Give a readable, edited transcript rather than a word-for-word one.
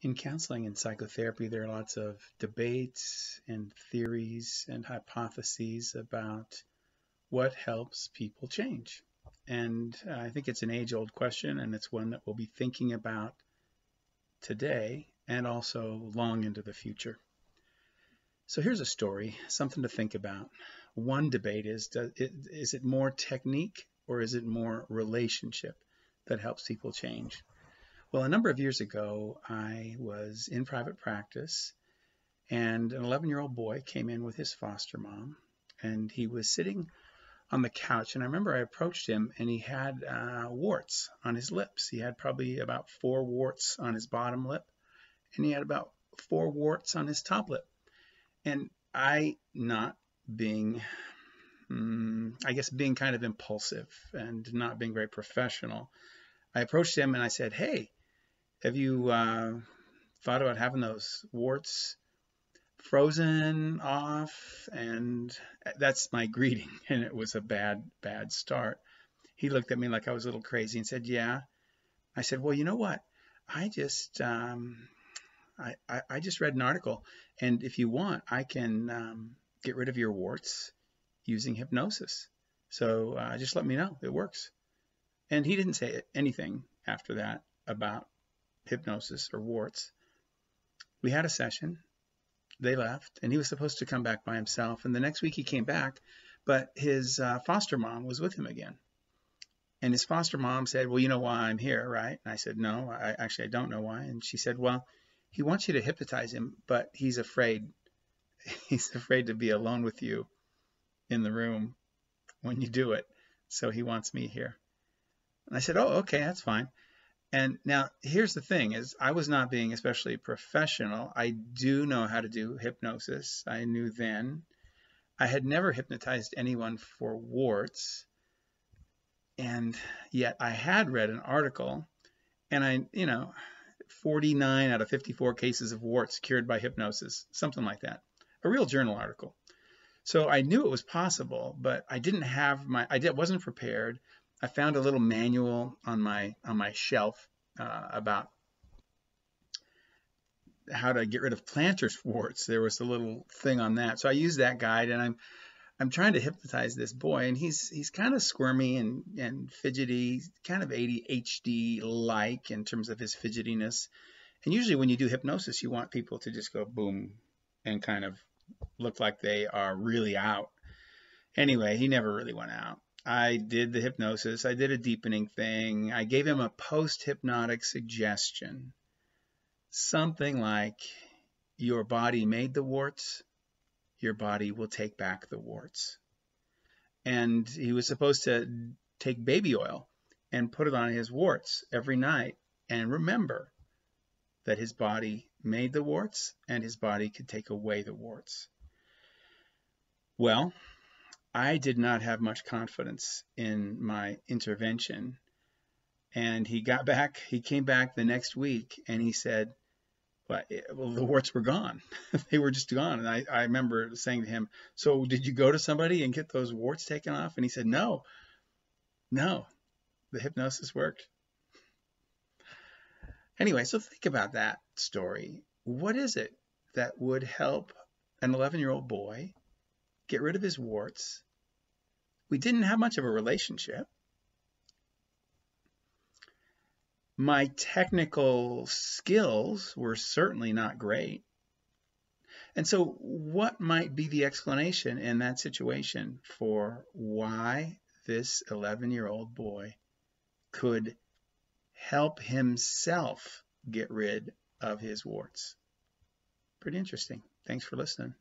In counseling and psychotherapy, there are lots of debates and theories and hypotheses about what helps people change. And I think it's an age-old question, and it's one that we'll be thinking about today and also long into the future. So here's a story, something to think about. One debate is it more technique or is it more relationship that helps people change? Well, a number of years ago, I was in private practice, and an 11-year-old boy came in with his foster mom, and he was sitting on the couch. And I remember I approached him, and he had warts on his lips. He had probably about 4 warts on his bottom lip, and he had about 4 warts on his top lip. And I, not being, I guess, being kind of impulsive and not being very professional, I approached him and I said, "Hey, have you thought about having those warts frozen off?" And that's my greeting, and it was a bad start. He looked at me like I was a little crazy and said, "Yeah." I said, "Well, you know what? I just I just read an article, and if you want, I can get rid of your warts using hypnosis. So just let me know. It works." And he didn't say anything after that about hypnosis or warts. We had a session. They left, and he was supposed to come back by himself. And the next week he came back, but his foster mom was with him again. And his foster mom said, "Well, you know why I'm here, right?" And I said, "No, I don't know why." And she said, "Well, he wants you to hypnotize him, but he's afraid. He's afraid to be alone with you in the room when you do it. So he wants me here." And I said, "Oh, okay, that's fine." And now here's the thing is I was not being especially professional. I do know how to do hypnosis. I knew then. I had never hypnotized anyone for warts. And yet I had read an article, and 49 out of 54 cases of warts cured by hypnosis, something like that. A real journal article. So I knew it was possible, but I didn't have wasn't prepared. I found a little manual on my shelf about how to get rid of plantar warts. There was a little thing on that, so I used that guide, and I'm trying to hypnotize this boy, and he's kind of squirmy and fidgety, kind of ADHD-like in terms of his fidgetiness. And usually when you do hypnosis, you want people to just go boom and kind of look like they are really out. Anyway, he never really went out. I did the hypnosis. I did a deepening thing. I gave him a post-hypnotic suggestion. Something like, your body made the warts, your body will take back the warts. And he was supposed to take baby oil and put it on his warts every night and remember that his body made the warts and his body could take away the warts. Well, I did not have much confidence in my intervention. And he came back the next week, and he said, well, the warts were gone. They were just gone. And I remember saying to him, "So did you go to somebody and get those warts taken off?" And he said, No, the hypnosis worked. Anyway, so think about that story. What is it that would help an 11-year-old boy get rid of his warts? We didn't have much of a relationship. My technical skills were certainly not great. And so what might be the explanation in that situation for why this 11-year-old boy could help himself get rid of his warts? Pretty interesting. Thanks for listening.